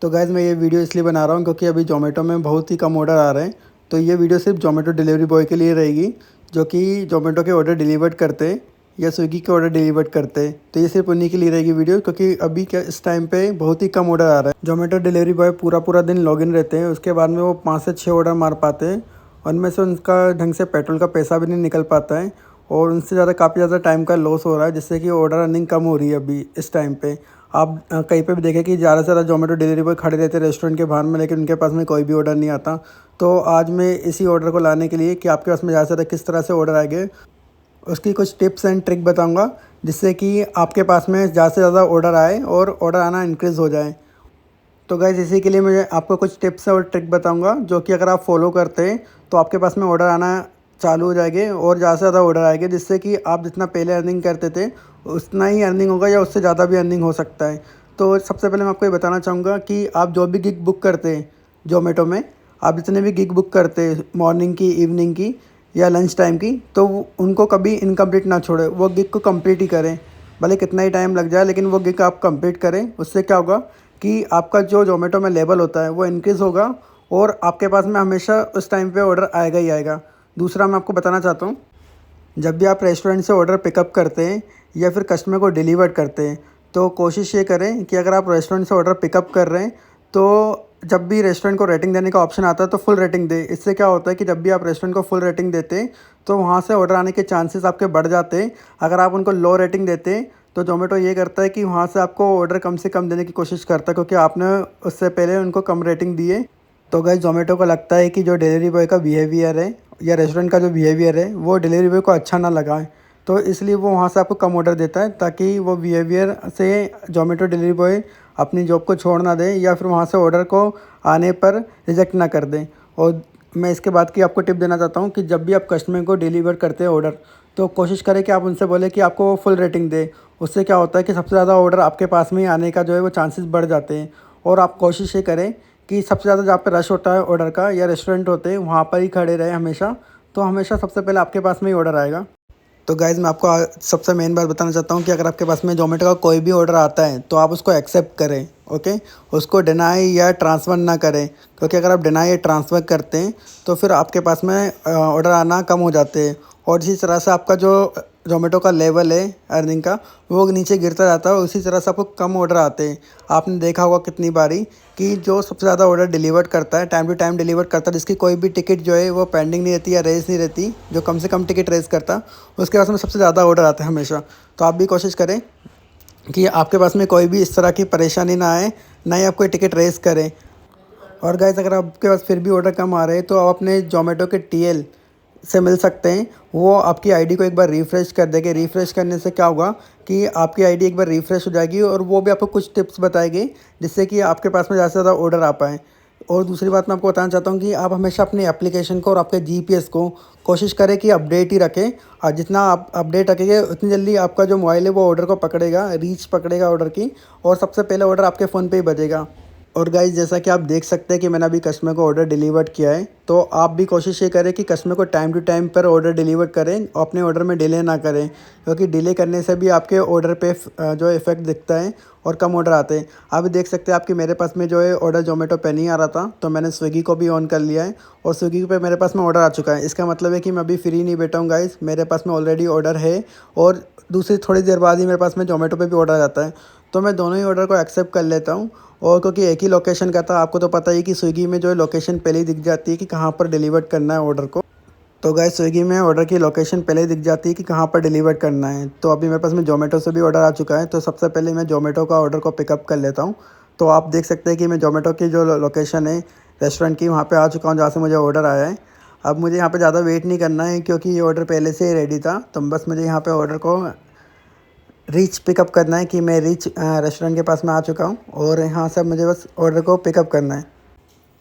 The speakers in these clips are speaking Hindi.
तो गाइज़ मैं ये वीडियो इसलिए बना रहा हूँ क्योंकि अभी ज़ोमैटो में बहुत ही कम ऑर्डर आ रहे हैं। तो ये वीडियो सिर्फ ज़ोमैटो डिलीवरी बॉय के लिए रहेगी, जो कि ज़ोमैटो के ऑर्डर डिलीवर्ड करते हैं या स्विगी के ऑर्डर डिलीवर्ड करते हैं। तो ये सिर्फ उन्हीं के लिए रहेगी वीडियो, क्योंकि अभी क्या इस टाइम पे बहुत ही कम ऑर्डर आ रहा है। ज़ोमैटो डिलीवरी बॉय पूरा पूरा दिन लॉगिन रहते हैं, उसके बाद में वो 5 से 6 ऑर्डर मार पाते हैं। उनमें से उनका ढंग से पेट्रोल का पैसा भी नहीं निकल पाता है और उनसे ज़्यादा काफ़ी ज़्यादा टाइम का लॉस हो रहा है, जिससे कि ऑर्डर अर्निंग कम हो रही है अभी इस टाइम पे। आप कहीं पे भी देखें कि ज़्यादा से ज़्यादा ज़ोमैटो डिलीवरी बॉय खड़े रहते हैं रेस्टोरेंट के बाहर में, लेकिन उनके पास में कोई भी ऑर्डर नहीं आता। तो आज मैं इसी ऑर्डर को लाने के लिए कि आपके पास में ज़्यादा से ज़्यादा किस तरह से ऑर्डर आएंगे, उसकी कुछ टिप्स एंड ट्रिक बताऊंगा, जिससे कि आपके पास में ज़्यादा से ज़्यादा ऑर्डर आए और ऑर्डर आना इंक्रीज़ हो जाए। तो गाइज़ इसी के लिए मैं आपको कुछ टिप्स और ट्रिक बताऊंगा, जो कि अगर आप फॉलो करते हैं तो आपके पास में ऑर्डर आना चालू हो जाएंगे और ज़्यादा से ज़्यादा ऑर्डर आएंगे, जिससे कि आप जितना पहले अर्निंग करते थे उतना ही अर्निंग होगा या उससे ज़्यादा भी अर्निंग हो सकता है। तो सबसे पहले मैं आपको ये बताना चाहूँगा कि आप जो भी गिग बुक करते हैं ज़ोमैटो में, आप जितने भी गिग बुक करते हैं मॉर्निंग की, इवनिंग की या लंच टाइम की, तो उनको कभी इनकम्प्लीट ना छोड़ें, वो गिग को कंप्लीट ही करें। भले कितना ही टाइम लग जाए, लेकिन वो गिग आप कंप्लीट करें। उससे क्या होगा कि आपका जो ज़ोमैटो में लेवल होता है वो इंक्रीज़ होगा और आपके पास में हमेशा उस टाइम पे ऑर्डर आएगा ही आएगा। दूसरा मैं आपको बताना चाहता हूँ, जब भी आप रेस्टोरेंट से ऑर्डर पिकअप करते हैं या फिर कस्टमर को डिलीवर करते हैं, तो कोशिश ये करें कि अगर आप रेस्टोरेंट से ऑर्डर पिकअप कर रहे हैं तो जब भी रेस्टोरेंट को रेटिंग देने का ऑप्शन आता है तो फुल रेटिंग दें। इससे क्या होता है कि जब भी आप रेस्टोरेंट को फुल रेटिंग देते हैं तो वहाँ से ऑर्डर आने के चांसेस आपके बढ़ जाते हैं। अगर आप उनको लो रेटिंग देते हैं तो ज़ोमैटो ये करता है कि वहाँ से आपको ऑर्डर कम से कम देने की कोशिश करता है, क्योंकि आपने उससे पहले उनको कम रेटिंग दी है। तो गाइस ज़ोमैटो को लगता है कि जो डिलीवरी बॉय का बिहेवियर है या रेस्टोरेंट का जो बिहेवियर है वो डिलीवरी बॉय को अच्छा ना लगा है, तो इसलिए वो वहाँ से आपको कम ऑर्डर देता है, ताकि वो बिहेवियर से ज़ोमैटो डिलीवरी बॉय अपनी जॉब को छोड़ ना दें या फिर वहाँ से ऑर्डर को आने पर रिजेक्ट ना कर दें। और मैं इसके बाद की आपको टिप देना चाहता हूँ कि जब भी आप कस्टमर को डिलीवर करते हैं ऑर्डर, तो कोशिश करें कि आप उनसे बोलें कि आपको वो फुल रेटिंग दे। उससे क्या होता है कि सबसे ज़्यादा ऑर्डर आपके पास में ही आने का जो है वो चांसेस बढ़ जाते हैं। और आप कोशिश ये करें कि सबसे ज़्यादा जहाँ पे रश होता है ऑर्डर का या रेस्टोरेंट होते हैं वहाँ पर ही खड़े रहे हमेशा, तो हमेशा सबसे पहले आपके पास में ही ऑर्डर आएगा। तो गाइज़ मैं आपको सबसे मेन बात बताना चाहता हूँ कि अगर आपके पास में ज़ोमैटो का कोई भी ऑर्डर आता है तो आप उसको एक्सेप्ट करें, ओके। उसको डिनाई या ट्रांसफ़र ना करें, क्योंकि अगर आप डिनाई या ट्रांसफ़र करते हैं तो फिर आपके पास में ऑर्डर आना कम हो जाते हैं और इसी तरह से आपका जो ज़ोमैटो का लेवल है अर्निंग का वो नीचे गिरता जाता है और उसी तरह से आपको कम ऑर्डर आते हैं। आपने देखा होगा कितनी बारी कि जो सबसे ज़्यादा ऑर्डर डिलीवर करता है, टाइम टू टाइम डिलीवर करता है, जिसकी कोई भी टिकट जो है वो पेंडिंग नहीं रहती या रेस नहीं रहती, जो कम से कम टिकट रेस करता, उसके पास में सबसे ज़्यादा ऑर्डर आते हैं हमेशा। तो आप भी कोशिश करें कि आपके पास में कोई भी इस तरह की परेशानी ना आए, ना ही आप कोई टिकट रेस करें। और गाइस अगर आपके पास फिर भी ऑर्डर कम आ रहे हैं तो आप अपने ज़ोमैटो के टीएल से मिल सकते हैं। वो आपकी आईडी को एक बार रिफ़्रेश कर देंगे। रिफ़्रेश करने से क्या होगा कि आपकी आईडी एक बार रिफ़्रेश हो जाएगी और वो भी आपको कुछ टिप्स बताएंगे, जिससे कि आपके पास में ज़्यादा से ज़्यादा ऑर्डर आ पाएँ। और दूसरी बात मैं आपको बताना चाहता हूँ कि आप हमेशा अपनी एप्लीकेशन को और आपके जीपीएस को कोशिश करें कि अपडेट ही रखें। और जितना आप अपडेट रखेंगे उतनी जल्दी आपका जो मोबाइल है वो ऑर्डर को पकड़ेगा, रीच पकड़ेगा ऑर्डर की, और सबसे पहले ऑर्डर आपके फ़ोन पे ही बजेगा। और गाइस जैसा कि आप देख सकते हैं कि मैंने अभी कस्टमर को ऑर्डर डिलीवर किया है, तो आप भी कोशिश ये करें कि कस्टमर को टाइम टू टाइम पर ऑर्डर डिलीवर करें और अपने ऑर्डर में डिले ना करें, क्योंकि डिले करने से भी आपके ऑर्डर पे जो इफ़ेक्ट दिखता है और कम ऑर्डर आते हैं। आप भी देख सकते हैं आपके मेरे पास में जो है ऑर्डर ज़ोमैटो पे नहीं आ रहा था, तो मैंने स्विगी को भी ऑन कर लिया है और स्विगी पे मेरे पास में ऑर्डर आ चुका है। इसका मतलब है कि मैं अभी फ्री नहीं बैठा हूँ गाइस, मेरे पास में ऑलरेडी ऑर्डर है और दूसरी थोड़ी देर बाद ही मेरे पास में ज़ोमैटो पे भी ऑर्डर आ जाता है। तो मैं दोनों ही ऑर्डर को एक्सेप्ट कर लेता हूँ। और क्योंकि एक ही लोकेशन का था, आपको तो पता ही कि स्विगी में जो है लोकेशन पहले ही दिख जाती है कि कहाँ पर डिलीवर करना है ऑर्डर को। तो गाइस स्विगी में ऑर्डर की लोकेशन पहले ही दिख जाती है कि कहाँ पर डिलीवर करना है। तो अभी मेरे पास में ज़ोमैटो से भी ऑर्डर आ चुका है, तो सबसे पहले मैं ज़ोमैटो का ऑर्डर को पिकअप कर लेता हूँ। तो आप देख सकते हैं कि मैं ज़ोमैटो की जो लोकेशन है रेस्टोरेंट की, वहाँ पर आ चुका हूँ जहाँ से मुझे ऑर्डर आया है। अब मुझे यहाँ पर ज़्यादा वेट नहीं करना है, क्योंकि ये ऑर्डर पहले से ही रेडी था। तो बस मुझे यहाँ पर ऑर्डर को रीच पिकअप करना है कि मैं रीच रेस्टोरेंट के पास में आ चुका हूँ और यहाँ से मुझे बस ऑर्डर को पिकअप करना है।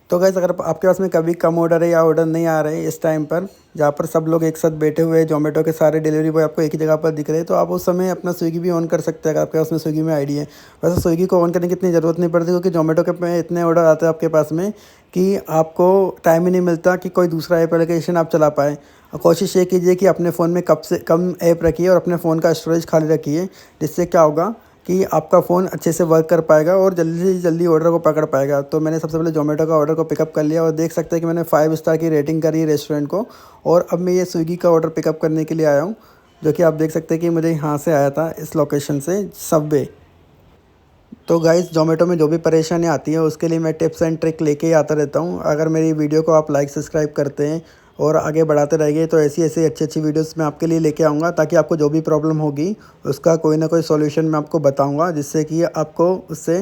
तो गाइस अगर आपके पास में कभी कम ऑर्डर है या ऑर्डर नहीं आ रहे इस टाइम पर, जहाँ पर सब लोग एक साथ बैठे हुए हैं, ज़ोमैटो के सारे डिलीवरी बॉय आपको एक ही जगह पर दिख रहे हैं, तो आप उस समय अपना स्विगी भी ऑन कर सकते हैं अगर आपके पास में स्विगी में आईडी है। वैसे स्विगी को ऑन करने की इतनी ज़रूरत नहीं पड़ती, क्योंकि ज़ोमैटो के में इतने ऑर्डर आते हैं आपके पास में कि आपको टाइम ही नहीं मिलता कि कोई दूसरा एप्लीकेशन आप चला पाएँ। कोशिश ये कीजिए कि अपने फ़ोन में कम से कम ऐप रखिए और अपने फ़ोन का स्टोरेज खाली रखिए, जिससे क्या होगा कि आपका फ़ोन अच्छे से वर्क कर पाएगा और जल्दी से जल्दी ऑर्डर को पकड़ पाएगा। तो मैंने सबसे पहले ज़ोमैटो का ऑर्डर को पिकअप कर लिया और देख सकते हैं कि मैंने 5 स्टार की रेटिंग करी है रेस्टोरेंट को। और अब मैं ये स्विगी का ऑर्डर पिकअप करने के लिए आया हूँ, जो कि आप देख सकते हैं कि मुझे यहाँ से आया था, इस लोकेशन से, सबवे। तो गाइस, ज़ोमैटो में जो भी परेशानी आती है उसके लिए मैं टिप्स एंड ट्रिक लेके ही आता रहता हूँ। अगर मेरी वीडियो को आप लाइक सब्सक्राइब करते हैं और आगे बढ़ाते रहेंगे तो ऐसी ऐसी अच्छी अच्छी वीडियोस मैं आपके लिए लेके आऊँगा, ताकि आपको जो भी प्रॉब्लम होगी उसका कोई ना कोई सॉल्यूशन मैं आपको बताऊँगा, जिससे कि आपको उससे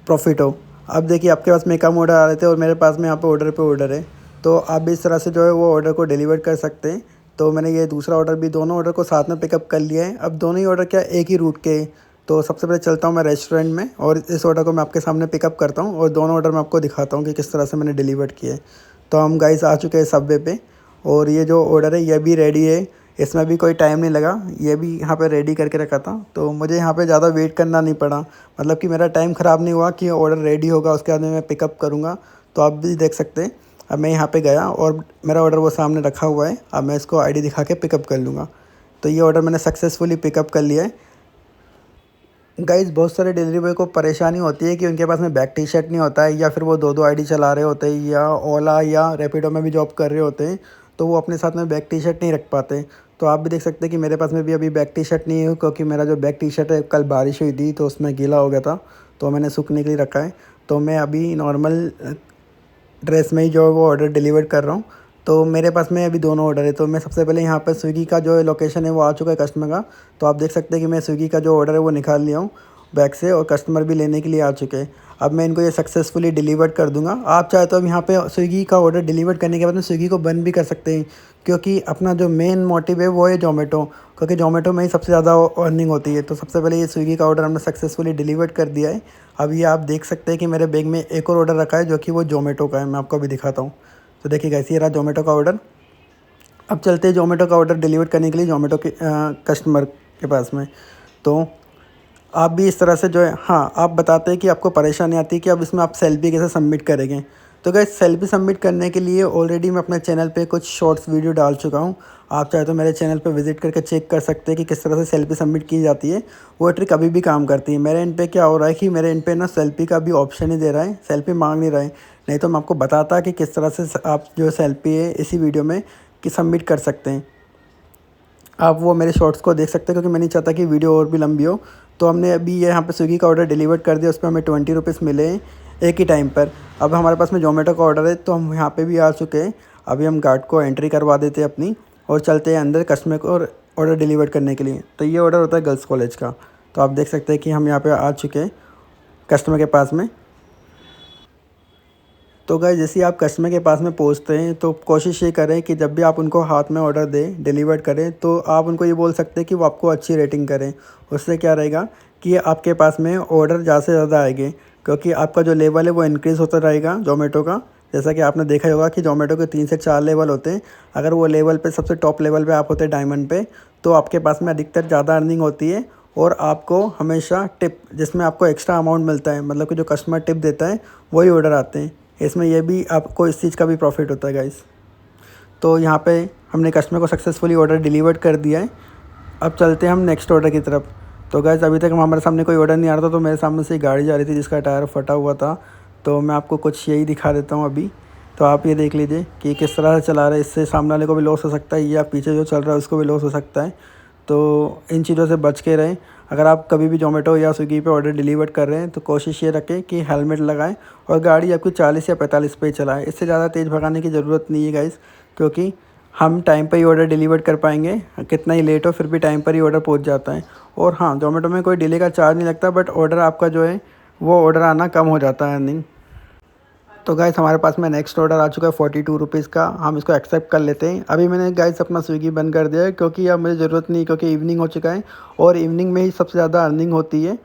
प्रॉफिट हो। अब देखिए, आपके पास में कम ऑर्डर आ रहे थे और मेरे पास में यहाँ पे ऑर्डर है, तो आप भी इस तरह से जो है वो ऑर्डर को डिलीवर कर सकते हैं। तो मैंने ये दूसरा ऑर्डर भी, दोनों ऑर्डर को साथ में पिकअप कर लिया है। अब दोनों ही ऑर्डर क्या एक ही रूट के। तो सबसे पहले चलता हूँ मैं रेस्टोरेंट में और इस ऑर्डर को मैं आपके सामने पिकअप करता हूँ और दोनों ऑर्डर मैं आपको दिखाता हूँ कि किस तरह से मैंने डिलीवर किए। तो हम गाइस आ चुके हैं सबवे पे और ये जो ऑर्डर है ये भी रेडी है। इसमें भी कोई टाइम नहीं लगा, ये भी यहाँ पे रेडी करके रखा था, तो मुझे यहाँ पे ज़्यादा वेट करना नहीं पड़ा। मतलब कि मेरा टाइम ख़राब नहीं हुआ कि ऑर्डर रेडी होगा उसके बाद में मैं पिकअप करूँगा। तो आप भी देख सकते हैं, अब मैं यहाँ पे गया और मेरा ऑर्डर वो सामने रखा हुआ है। अब मैं इसको आईडी दिखा के पिकअप कर लूँगा। तो ये ऑर्डर मैंने सक्सेसफुली पिकअप कर लिया है। गाइज़, बहुत सारे डिलीवरी बॉय को परेशानी होती है कि उनके पास में बैक टी शर्ट नहीं होता है, या फिर वो दो दो आईडी चला रहे होते हैं, या ओला या रैपिडो में भी जॉब कर रहे होते हैं, तो वो अपने साथ में बैक टी शर्ट नहीं रख पाते। तो आप भी देख सकते हैं कि मेरे पास में भी अभी बैक टी शर्ट नहीं है, क्योंकि मेरा जो बैक टी शर्ट है कल बारिश हुई थी तो उसमें गीला हो गया था, तो मैंने सूखने के लिए रखा है। तो मैं अभी नॉर्मल ड्रेस में ही जो है वो ऑर्डर डिलीवर कर रहा हूँ। तो मेरे पास में अभी दोनों ऑर्डर है। तो मैं सबसे पहले यहाँ पर स्विगी का जो लोकेशन है वो आ चुका है कस्टमर का। तो आप देख सकते हैं कि मैं स्विगी का जो ऑर्डर है वो निकाल लिया हूँ बैग से, और कस्टमर भी लेने के लिए आ चुके हैं। अब मैं इनको ये सक्सेसफुली डिलीवर कर दूंगा। आप चाहे तो अब यहाँ पे स्विगी का ऑर्डर डिलीवर करने के बाद में स्विगी को बंद भी कर सकते हैं, क्योंकि अपना जो मेन मोटिव है वो है ज़ोमैटो, क्योंकि ज़ोमैटो में ही सबसे ज़्यादा अर्निंग होती है। तो सबसे पहले ये स्विगी का ऑर्डर हमने सक्सेसफुली डिलीवर कर दिया है। अब ये आप देख सकते हैं कि मेरे बैग में एक और ऑर्डर रखा है, जो कि वो ज़ोमैटो का है। मैं आपको अभी दिखाता हूँ। तो देखिए गाइस, ये रहा ज़ोमैटो का ऑर्डर। अब चलते हैं ज़ोमैटो का ऑर्डर डिलीवर करने के लिए ज़ोमैटो के कस्टमर के पास में। तो आप भी इस तरह से जो है, हाँ, आप बताते हैं कि आपको परेशानी आती है कि अब इसमें आप सेल्फी कैसे सबमिट करेंगे। तो गाइस, सेल्फी सबमिट करने के लिए ऑलरेडी मैं अपने चैनल पे कुछ शॉर्ट्स वीडियो डाल चुका हूँ। आप चाहे तो मेरे चैनल पे विजिट करके चेक कर सकते हैं कि किस तरह से सेल्फी सबमिट की जाती है। वो ट्रिक अभी भी काम करती है। मेरे इन पे क्या हो रहा है कि मेरे इन पे ना सेल्फी का भी ऑप्शन ही दे रहा है, सेल्फी मांग नहीं रहा है। नहीं तो मैं आपको बताता कि किस तरह से आप जो सेल्फी है इसी वीडियो में कि सबमिट कर सकते हैं। आप वो मेरे शॉर्ट्स को देख सकते हैं, क्योंकि मैं नहीं चाहता कि वीडियो और भी लंबी हो। तो हमने अभी ये यहाँ पे स्विगी का ऑर्डर डिलीवर कर दिया, उस पर हमें 20 रुपीज़ मिले हैं एक ही टाइम पर। अब हमारे पास में ज़ोमैटो का ऑर्डर है, तो हम यहाँ पे भी आ चुके हैं। अभी हम गार्ड को एंट्री करवा देते हैं अपनी, और चलते हैं अंदर कस्टमर को ऑर्डर डिलीवर करने के लिए। तो ये ऑर्डर होता है गर्ल्स कॉलेज का। तो आप देख सकते हैं कि हम यहाँ पर आ चुके हैं कस्टमर के पास में। तो गाइस, जैसे ही आप कस्टमर के पास में पहुंचते हैं तो कोशिश ये करें कि जब भी आप उनको हाथ में ऑर्डर दें, डिलीवर करें, तो आप उनको ये बोल सकते हैं कि वो आपको अच्छी रेटिंग करें। उससे क्या रहेगा कि आपके पास में ऑर्डर ज़्यादा से ज़्यादा आएंगे, क्योंकि आपका जो लेवल है वो इंक्रीज़ होता रहेगा ज़ोमैटो का। जैसा कि आपने देखा ही होगा कि ज़ोमैटो के 3 से 4 लेवल होते हैं। अगर वो लेवल पे सबसे टॉप लेवल पे आप होते हैं डायमंड पे, तो आपके पास में अधिकतर ज़्यादा अर्निंग होती है। और आपको हमेशा टिप, जिसमें आपको एक्स्ट्रा अमाउंट मिलता है, मतलब कि जो कस्टमर टिप देता है वही ऑर्डर आते हैं। इसमें यह भी आपको इस चीज़ का भी प्रॉफिट होता है गाइस। तो यहाँ पे हमने कस्टमर को सक्सेसफुली ऑर्डर डिलीवर कर दिया है। अब चलते हैं हम नेक्स्ट ऑर्डर की तरफ। तो गाइस, अभी तक हमारे सामने कोई ऑर्डर नहीं आ रहा था, तो मेरे सामने से गाड़ी जा रही थी जिसका टायर फटा हुआ था। तो मैं आपको कुछ यही दिखा देता हूँ अभी। तो आप ये देख लीजिए कि किस तरह से चला रहा है। इससे सामने वाले को भी लॉस हो सकता है, या पीछे जो चल रहा है उसको भी लॉस हो सकता है। तो इन चीज़ों से बच के रहें। अगर आप कभी भी ज़ोमैटो या स्विगी पे ऑर्डर डिलीवर कर रहे हैं तो कोशिश ये रखें कि हेलमेट लगाएं और गाड़ी आपकी 40 या 45 पे ही चलाएं। इससे ज़्यादा तेज़ भगाने की ज़रूरत नहीं है गाइस, क्योंकि हम टाइम पर ही ऑर्डर डिलीवर कर पाएंगे। कितना ही लेट हो फिर भी टाइम पर ही ऑर्डर पहुंच जाता है। और हाँ, ज़ोमैटो में कोई डिले का चार्ज नहीं लगता, बट ऑर्डर आपका जो है वो ऑर्डर आना कम हो जाता है अर्निंग। तो गाइस, हमारे पास में नेक्स्ट ऑर्डर आ चुका है 42 रुपीज़ का। हम इसको एक्सेप्ट कर लेते हैं। अभी मैंने गाइस अपना स्विगी बंद कर दिया है, क्योंकि अब मुझे ज़रूरत नहीं, क्योंकि इवनिंग हो चुका है और इवनिंग में ही सबसे ज़्यादा अर्निंग होती है।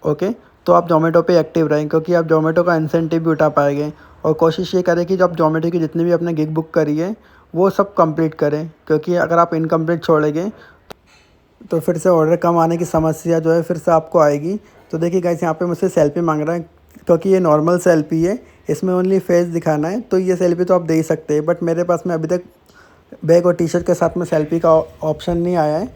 ओके, तो आप ज़ोमैटो पे एक्टिव रहें, क्योंकि आप ज़ोमैटो का इंसेंटिव भी उठा पाएंगे। और कोशिश ये करें कि जो आप ज़ोमैटो की जितनी भी आपने गिग बुक करी है वो सब कंप्लीट करें, क्योंकि अगर आप इनकम्प्लीट छोड़ेंगे तो फिर से ऑर्डर कम आने की समस्या जो है फिर से आपको आएगी। तो देखिए गाइस, यहाँ पे मुझसे सेल्फी मांग रहा है, क्योंकि ये नॉर्मल सेल्फी है, इसमें ओनली फेस दिखाना है। तो ये सेल्फी तो आप दे ही सकते हैं, बट मेरे पास में अभी तक बैग और टी शर्ट के साथ में सेल्फी का ऑप्शन नहीं आया है,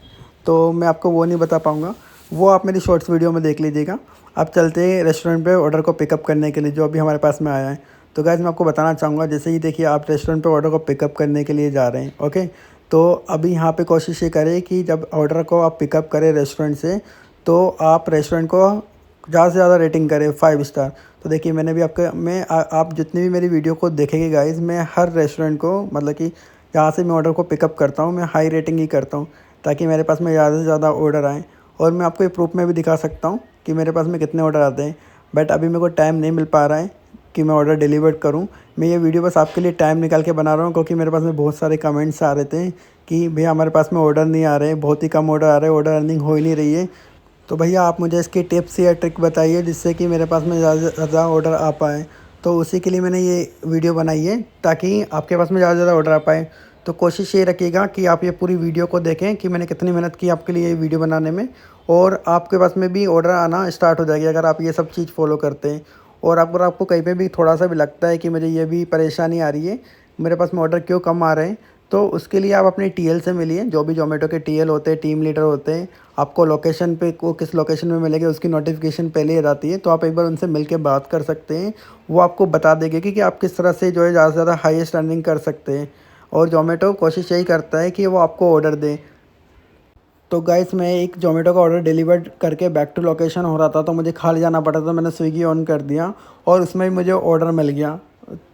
तो मैं आपको वो नहीं बता पाऊँगा। वो आप मेरी शॉर्ट्स वीडियो में देख लीजिएगा। अब चलते हैं रेस्टोरेंट पे ऑर्डर को पिकअप करने के लिए, जो अभी हमारे पास में आया है। तो गाइस मैं आपको बताना चाहूँगा, जैसे ही देखिए आप रेस्टोरेंट पे ऑर्डर को पिकअप करने के लिए जा रहे हैं, ओके। तो अभी यहाँ पे कोशिश ये करें कि जब ऑर्डर को आप पिकअप करें रेस्टोरेंट से, तो आप रेस्टोरेंट को ज़्यादा से ज़्यादा रेटिंग करें 5 स्टार। तो देखिए मैंने भी आपका आप जितनी भी मेरी वीडियो को देखेंगे गाइस, मैं हर रेस्टोरेंट को मतलब कि जहाँ से मैं ऑर्डर को पिकअप करता हूँ मैं हाई रेटिंग ही करता हूँ, ताकि मेरे पास में ज़्यादा से ज़्यादा ऑर्डर आएँ। और मैं आपको ये प्रूफ में भी दिखा सकता हूँ कि मेरे पास में कितने ऑर्डर आते हैं। बट अभी मेरे को टाइम नहीं मिल पा रहा है कि मैं ऑर्डर डिलीवर करूँ। मैं ये वीडियो बस आपके लिए टाइम निकाल के बना रहा हूँ, क्योंकि मेरे पास में बहुत सारे कमेंट्स आ रहे थे कि भैया हमारे पास में ऑर्डर नहीं आ रहे, बहुत ही कम ऑर्डर आ रहे हैं, ऑर्डर अर्निंग हो ही नहीं रही है। तो भैया आप मुझे इसकी टिप्स या ट्रिक बताइए जिससे कि मेरे पास में ज़्यादा से ज़्यादा ऑर्डर आ पाए। तो उसी के लिए मैंने ये वीडियो बनाई है, ताकि आपके पास में ज़्यादा से ज़्यादा ऑर्डर आ पाए। तो कोशिश ये रखिएगा कि आप ये पूरी वीडियो को देखें कि मैंने कितनी मेहनत की आपके लिए ये वीडियो बनाने में, और आपके पास में भी ऑर्डर आना स्टार्ट हो जाएगी अगर आप ये सब चीज़ फॉलो करते हैं। और अगर आपको कहीं पे भी थोड़ा सा भी लगता है कि मुझे ये भी परेशानी आ रही है, मेरे पास में ऑर्डर क्यों कम आ रहे हैं, तो उसके लिए आप अपने टीएल से मिलिए। जो भी ज़ोमैटो के टीएल होते हैं, टीम लीडर होते हैं, आपको लोकेशन पे को किस लोकेशन में मिलेगा उसकी नोटिफिकेशन पहले ही रहती है। तो आप एक बार उनसे मिल के बात कर सकते हैं, वो आपको बता देंगे कि आप किस तरह से जो है ज़्यादा से ज़्यादा हाईएस्ट अर्निंग कर सकते हैं। और ज़ोमैटो कोशिश यही करता है कि वो आपको ऑर्डर दे। तो गाइस मैं एक ज़ोमैटो का ऑर्डर डिलीवर करके बैक टू लोकेशन हो रहा था, तो मुझे खाली जाना पड़ा था। मैंने स्विगी ऑन कर दिया और उसमें भी मुझे ऑर्डर मिल गया।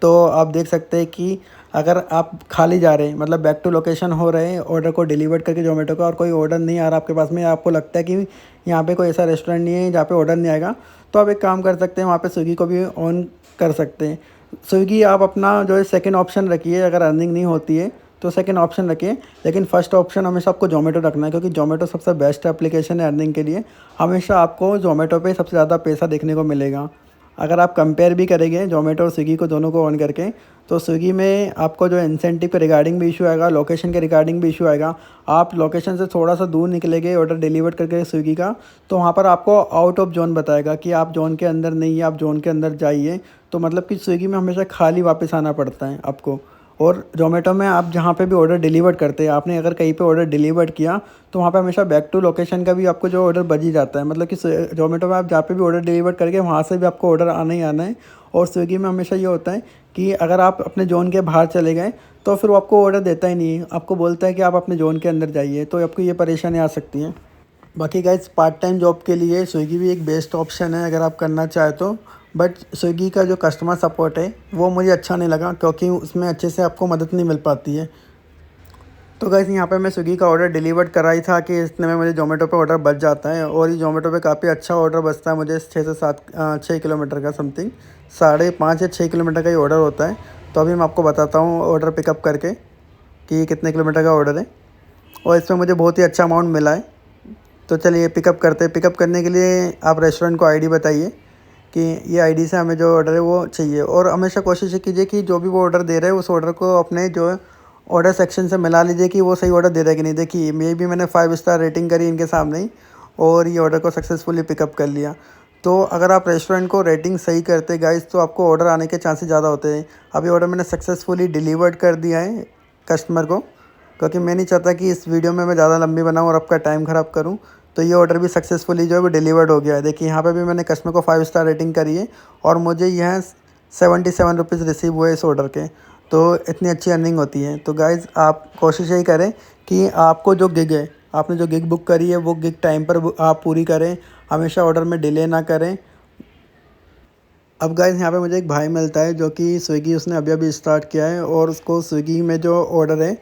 तो आप देख सकते हैं कि अगर आप खाली जा रहे हैं, मतलब बैक टू लोकेशन हो रहे हैं ऑर्डर को डिलीवर करके ज़ोमैटो का, और कोई ऑर्डर नहीं आ रहा आपके पास में, आपको लगता है कि यहाँ पे कोई ऐसा रेस्टोरेंट नहीं है जहाँ पे ऑर्डर नहीं आएगा, तो आप एक काम कर सकते हैं, वहाँ पे स्विगी को भी ऑन कर सकते हैं। स्विगी आप अपना जो है सेकंड ऑप्शन रखिए, अगर अर्निंग नहीं होती है तो सेकंड ऑप्शन रखिए, लेकिन फर्स्ट ऑप्शन हमेशा आपको ज़ोमैटो रखना है, क्योंकि ज़ोमैटो सबसे बेस्ट एप्लीकेशन है अर्निंग के लिए। हमेशा आपको ज़ोमैटो पे सबसे ज़्यादा पैसा देखने को मिलेगा। अगर आप कंपेयर भी करेंगे ज़ोमैटो और स्विगी को, दोनों को ऑन करके, तो स्विगी में आपको जो इंसेंटिव के रिगार्डिंग भी इशू आएगा, लोकेशन के रिगार्डिंग भी इशू आएगा। आप लोकेशन से थोड़ा सा दूर निकलेंगे ऑर्डर डिलीवर करके स्विगी का, तो वहाँ पर आपको आउट ऑफ जोन बताएगा कि आप जोन के अंदर नहीं है, आप जोन के अंदर जाइए। तो मतलब कि स्विगी में हमेशा खाली वापस आना पड़ता है आपको। और ज़ोमैटो में आप जहाँ पे भी ऑर्डर डिलीवर करते हैं, आपने अगर कहीं पे ऑर्डर डिलीवर किया तो वहाँ पे हमेशा बैक टू लोकेशन का भी आपको जो ऑर्डर बच ही जाता है। मतलब कि ज़ोमैटो में आप जहाँ पे भी ऑर्डर डिलीवर करके वहाँ से भी आपको ऑर्डर आना ही आना है। और स्विगी में हमेशा ये होता है कि अगर आप अपने जोन के बाहर चले गए तो फिर वो आपको ऑर्डर देता ही नहीं है, आपको बोलता है कि आप अपने जोन के अंदर जाइए। तो आपको ये परेशानी आ सकती है। बाकी गाइस पार्ट टाइम जॉब के लिए स्विगी भी एक बेस्ट ऑप्शन है अगर आप करना चाहें तो। बट स्विगी का जो कस्टमर सपोर्ट है वो मुझे अच्छा नहीं लगा, क्योंकि उसमें अच्छे से आपको मदद नहीं मिल पाती है। तो गाइस यहाँ पे मैं स्विगी का ऑर्डर डिलीवर कराई था कि इतने में मुझे ज़ोमैटो पे ऑर्डर बच जाता है, और ये ज़ोमैटो पे काफ़ी अच्छा ऑर्डर बचता है मुझे, 6 किलोमीटर का समथिंग, 5.5 या 6 किलोमीटर का ही ऑर्डर होता है। तो अभी मैं आपको बताता हूँ ऑर्डर पिकअप करके कि कितने किलोमीटर का ऑर्डर है, और इसमें मुझे बहुत ही अच्छा अमाउंट मिला है। तो चलिए पिकअप करते हैं। पिकअप करने के लिए आप रेस्टोरेंट को आईडी बताइए कि ये आईडी से हमें जो ऑर्डर है वो चाहिए। और हमेशा कोशिश कीजिए कि जो भी वो ऑर्डर दे रहे हैं उस ऑर्डर को अपने जो ऑर्डर सेक्शन से मिला लीजिए कि वो सही ऑर्डर दे रहा है कि नहीं। देखिए मैंने 5 स्टार रेटिंग करी इनके सामने ही, और ये ऑर्डर को सक्सेसफुली पिकअप कर लिया। तो अगर आप रेस्टोरेंट को रेटिंग सही करते गाइस, तो आपको ऑर्डर आने के चांसेस ज़्यादा होते हैं। अभी ऑर्डर मैंने सक्सेसफुली डिलीवर्ड कर दिया है कस्टमर को, क्योंकि मैं नहीं चाहता कि इस वीडियो में मैं ज़्यादा लंबी बनाऊँ और आपका टाइम ख़राब करूँ। तो ये ऑर्डर भी सक्सेसफुली जो है वो डिलीवर्ड हो गया है। देखिए यहाँ पे भी मैंने कस्टमर को 5 स्टार रेटिंग करी है, और मुझे यह 77 रुपीज़ रिसीव हुए इस ऑर्डर के। तो इतनी अच्छी अर्निंग होती है। तो गाइज़ आप कोशिश यही करें कि आपको जो गिग है, आपने जो गिग बुक करी है वो गिग टाइम पर आप पूरी करें, हमेशा ऑर्डर में डिले ना करें। अब गाइज़ यहाँ पे मुझे एक भाई मिलता है जो कि स्विगी उसने अभी अभी स्टार्ट किया है, और उसको स्विगी में जो ऑर्डर है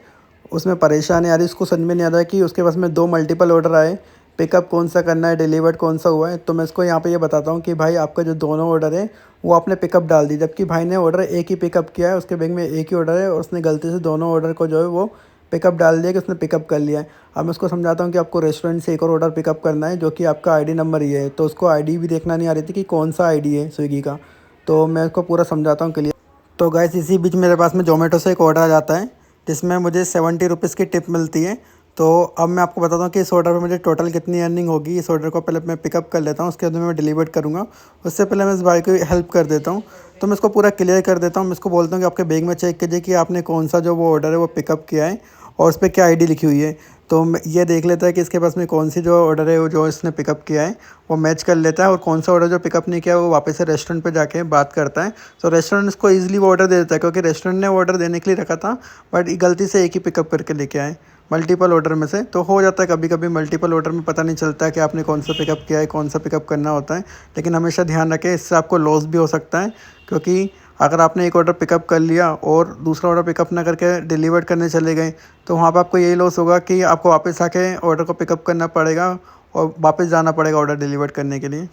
उसमें परेशानी आ रही है। उसको समझ में नहीं आ रहा है कि उसके पास में 2 मल्टीपल ऑर्डर आए, पिकअप कौन सा करना है, डिलीवर्ड कौन सा हुआ है। तो मैं इसको यहाँ पे ये बताता हूँ कि भाई आपका जो दोनों ऑर्डर है वो आपने पिकअप डाल दी, जबकि भाई ने ऑर्डर एक ही पिकअप किया है, उसके बैग में एक ही ऑर्डर है, और उसने गलती से दोनों ऑर्डर को जो है वो पिकअप डाल दिया कि उसने पिकअप कर लिया है। अब मैं उसको समझाता हूँ कि आपको रेस्टोरेंट से एक और ऑर्डर पिकअप करना है जो कि आपका आईडी नंबर ये है। तो उसको आईडी भी देखना नहीं आ रही थी कि कौन सा आईडी है स्विगी का। तो मैं उसको पूरा समझाता हूँ क्लियर। तो गाइस इसी बीच मेरे पास में ज़ोमैटो से एक ऑर्डर आ जाता है जिसमें मुझे 70 रुपीज़ की टिप मिलती है। तो अब मैं आपको बताता हूँ कि इस ऑर्डर पे मुझे टोटल कितनी अर्निंग होगी। इस ऑर्डर को पहले मैं पिकअप कर लेता हूँ, उसके बाद मैं डिलीवर करूँगा। उससे पहले मैं इस भाई को हेल्प कर देता हूँ। तो मैं इसको पूरा क्लियर कर देता हूँ। मैं इसको बोलता हूँ कि आपके बैग में चेक कीजिए कि आपने कौन सा जो वो ऑर्डर है वो पिकअप किया है, और उस पर क्या आईडी लिखी हुई है। तो ये देख लेता है कि इसके पास में कौन सी जो ऑर्डर है वो जो इसने पिकअप किया है वो मैच कर लेता है, और कौन सा ऑर्डर जो पिकअप नहीं किया वो वापस से रेस्टोरेंट पे जाके बात करता है। तो रेस्टोरेंट इसको ईजिली वो ऑर्डर दे देता है, क्योंकि रेस्टोरेंट ने वो ऑर्डर देने के लिए रखा था, बट गलती से एक ही पिकअप करके लेके आए मल्टीपल ऑर्डर में से। तो हो जाता है कभी कभी मल्टीपल ऑर्डर में पता नहीं चलता कि आपने कौन सा पिकअप किया है, कौन सा पिकअप करना होता है। लेकिन हमेशा ध्यान रखें, इससे आपको लॉस भी हो सकता है, क्योंकि अगर आपने एक ऑर्डर पिकअप कर लिया और दूसरा ऑर्डर पिकअप ना करके डिलीवर करने चले गए, तो वहाँ पर आपको यही लॉस होगा कि आपको वापस आके ऑर्डर को पिकअप करना पड़ेगा और वापस जाना पड़ेगा ऑर्डर डिलीवर करने के लिए।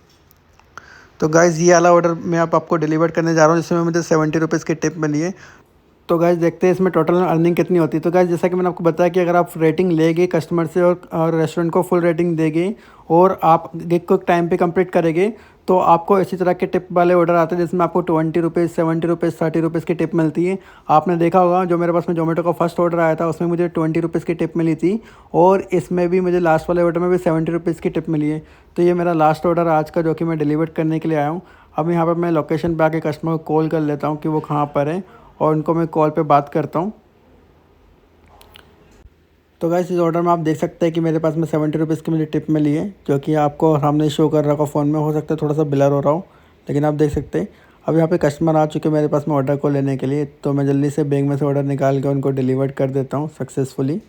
तो गाइज़ ये वाला ऑर्डर मैं आपको डिलीवर करने जा रहा हूँ, जिसमें मुझे 70 रुपीज़ की टिप मिली है। तो गाइज़ देखते हैं इसमें टोटल अर्निंग कितनी होती है। तो गाइज़ जैसा कि मैंने आपको बताया कि अगर आप रेटिंग लेंगे कस्टमर से और रेस्टोरेंट को फुल रेटिंग देंगे और आप गिग को टाइम पे कंप्लीट करेंगे, तो आपको इसी तरह के टिप वाले ऑर्डर आते हैं जिसमें आपको 20 रुपीज़, 70 रुपीज़, 30 रुपीज़ की टिप मिलती है। आपने देखा होगा जो मेरे पास में जोमेटो का फर्स्ट ऑर्डर आया था उसमें मुझे 20 रुपीज़ की टिप मिली थी, और इसमें भी मुझे लास्ट वाले ऑर्डर में भी 70 रुपीज़ की टिप मिली है। तो ये मेरा लास्ट ऑर्डर आज का जो कि मैं डिलीवर करने के लिए आया हूँ। अब यहाँ पर मैं लोकेशन पर आके कस्टमर को कॉल कर लेता हूँ कि वो कहाँ पर है, और उनको मैं कॉल पे बात करता हूँ। तो गाइस इस ऑर्डर में आप देख सकते हैं कि मेरे पास में 70 रुपीज़ की मुझे टिप मिली है, जो कि आपको सामने शो कर रहा होगा फ़ोन में। हो सकता है थोड़ा सा ब्लर हो रहा हो, लेकिन आप देख सकते हैं। अब यहाँ पे कस्टमर आ चुके हैं मेरे पास में ऑर्डर को लेने के लिए, तो मैं जल्दी से बैग में से ऑर्डर निकाल के उनको डिलीवर कर देता हूँ सक्सेसफुली।